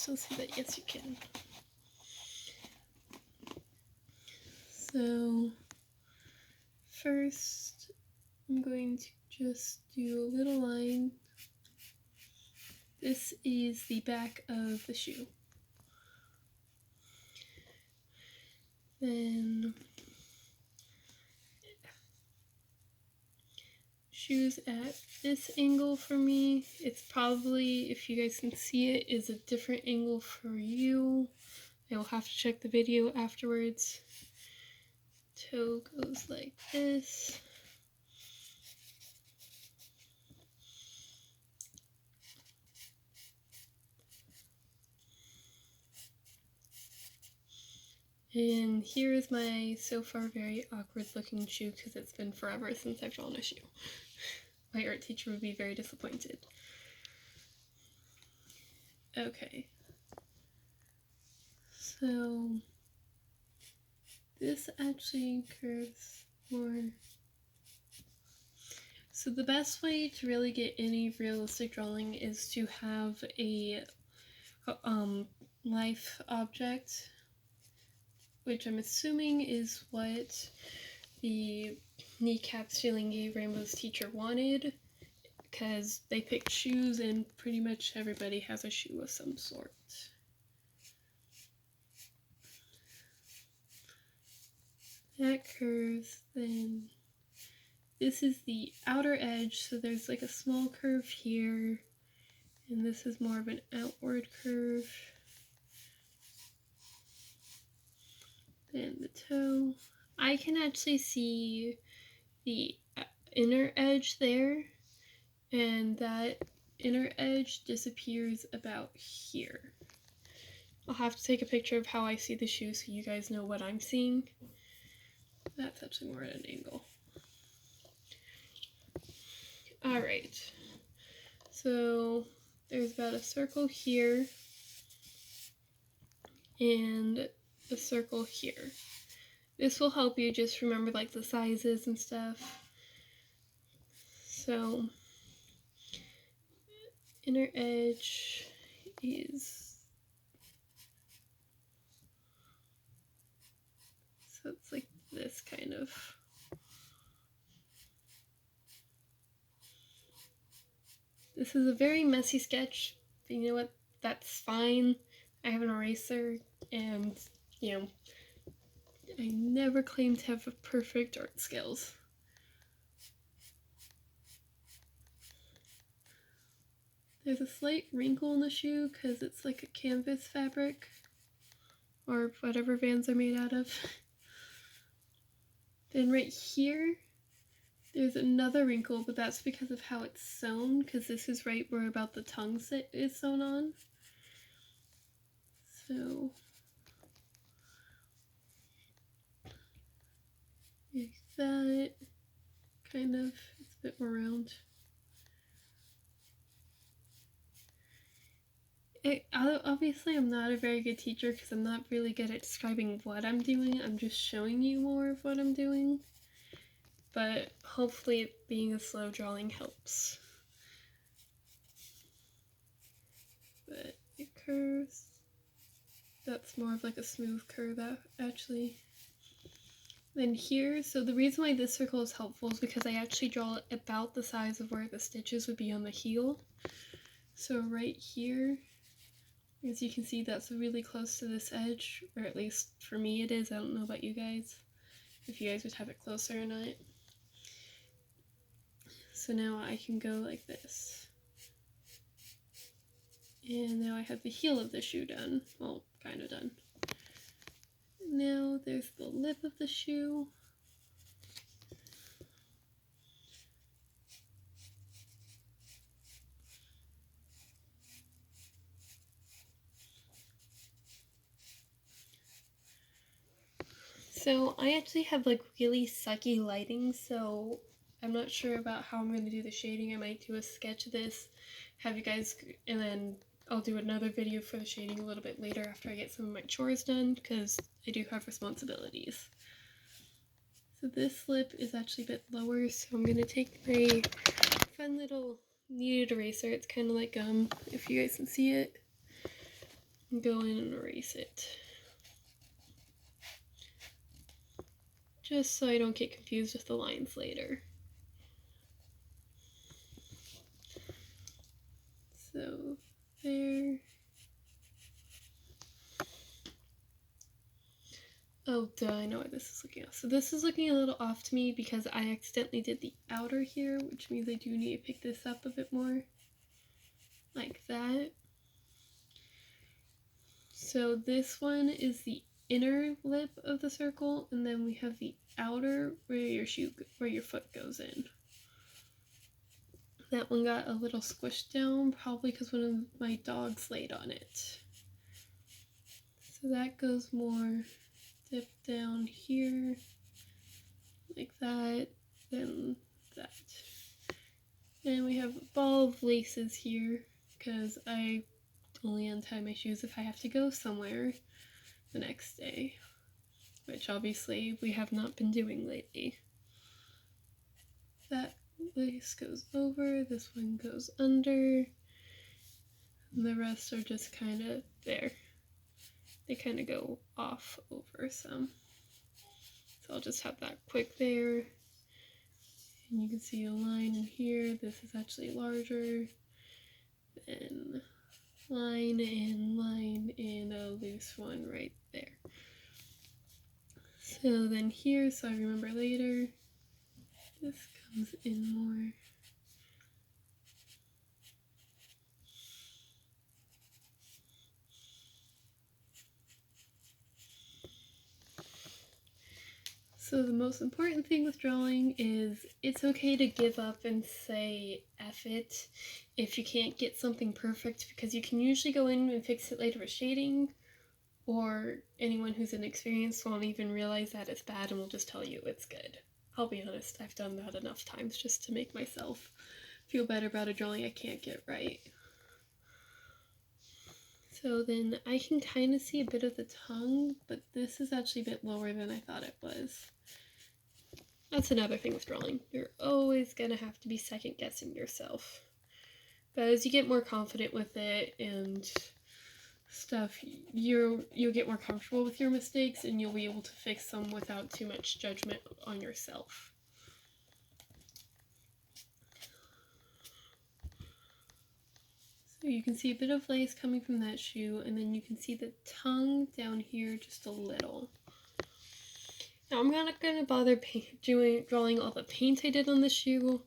still see that? Yes, you can. So first, I'm going to just do a little line. This is the back of the shoe. Then shoes at this angle for me. It's probably, if you guys can see it, is a different angle for you. I will have to check the video afterwards. Toe goes like this. And here is my so far very awkward looking shoe because it's been forever since I've drawn a shoe. My art teacher would be very disappointed. Okay. So this actually curves more. So the best way to really get any realistic drawing is to have a life object, which I'm assuming is what the Kneecap-stealing-gayrainbow's teacher wanted, because they picked shoes and pretty much everybody has a shoe of some sort. That curves, then this is the outer edge, so there's like a small curve here, and this is more of an outward curve. Then the toe. I can actually see the inner edge there, and that inner edge disappears about here. I'll have to take a picture of how I see the shoe so you guys know what I'm seeing. That's actually more at an angle. Alright, so there's about a circle here and a circle here. This will help you just remember like the sizes and stuff. So inner edge is, so it's like this kind of. This is a very messy sketch, but you know what, that's fine. I have an eraser, and you know, I never claim to have perfect art skills. There's a slight wrinkle in the shoe because it's like a canvas fabric, or whatever Vans are made out of. Then right here, there's another wrinkle, but that's because of how it's sewn, because this is right where about the tongue is sewn on. So, like that, kind of, it's a bit more round. Obviously, I'm not a very good teacher because I'm not really good at describing what I'm doing. I'm just showing you more of what I'm doing. But hopefully being a slow drawing helps. But it curves. That's more of like a smooth curve actually. Then here, so the reason why this circle is helpful is because I actually draw it about the size of where the stitches would be on the heel. So right here, as you can see, that's really close to this edge, or at least for me it is. I don't know about you guys, if you guys would have it closer or not. So now I can go like this. And now I have the heel of the shoe done. Well, kind of done. Now there's the lip of the shoe. So I actually have like really sucky lighting, so I'm not sure about how I'm going to do the shading. I might do a sketch of this, have you guys, and then I'll do another video for the shading a little bit later after I get some of my chores done, because I do have responsibilities. So this lip is actually a bit lower, so I'm going to take my fun little kneaded eraser. It's kind of like gum, if you guys can see it. go in and erase it. Just so I don't get confused with the lines later. So there. Oh, duh, I know why this is looking off. So this is looking a little off to me because I accidentally did the outer here, which means I do need to pick this up a bit more. Like that. So this one is the inner lip of the circle, and then we have the outer where your foot goes in. That one got a little squished down, probably because one of my dogs laid on it. So that goes more dip down here, like that, then that. And we have a ball of laces here, because I only untie my shoes if I have to go somewhere the next day, which obviously we have not been doing lately. That lace goes over, this one goes under, and the rest are just kind of there. They kind of go off over some. So I'll just have that quick there. And you can see a line in here. This is actually larger. Then line and a loose one right there. So then here, so I remember later, this comes in more. So the most important thing with drawing is it's okay to give up and say F it if you can't get something perfect, because you can usually go in and fix it later with shading, or anyone who's inexperienced won't even realize that it's bad and will just tell you it's good. I'll be honest, I've done that enough times just to make myself feel better about a drawing I can't get right. So then I can kind of see a bit of the tongue, but this is actually a bit lower than I thought it was. That's another thing with drawing. You're always going to have to be second guessing yourself. But as you get more confident with it and stuff, you'll get more comfortable with your mistakes and you'll be able to fix them without too much judgment on yourself. So you can see a bit of lace coming from that shoe, and then you can see the tongue down here just a little. Now I'm not going to bother drawing all the paint I did on the shoe,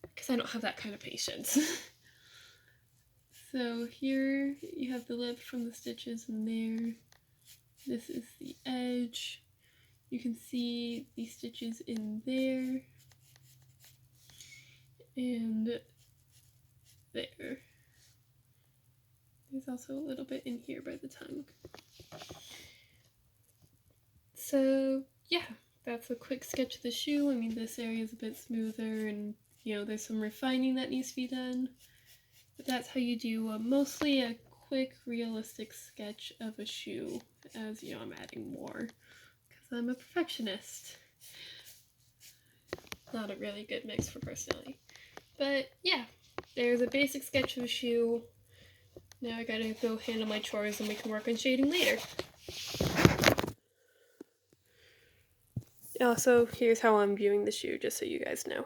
because I don't have that kind of patience. So here you have the lip from the stitches in there. This is the edge. You can see the stitches in there. And there. There's also a little bit in here by the tongue. So yeah, that's a quick sketch of the shoe. I mean, this area is a bit smoother and, you know, there's some refining that needs to be done. But that's how you do mostly a quick, realistic sketch of a shoe, as, you know, I'm adding more because I'm a perfectionist. Not a really good mix for personality. But yeah, there's a basic sketch of a shoe. Now I gotta go handle my chores and we can work on shading later. Also, here's how I'm viewing the shoe, just so you guys know.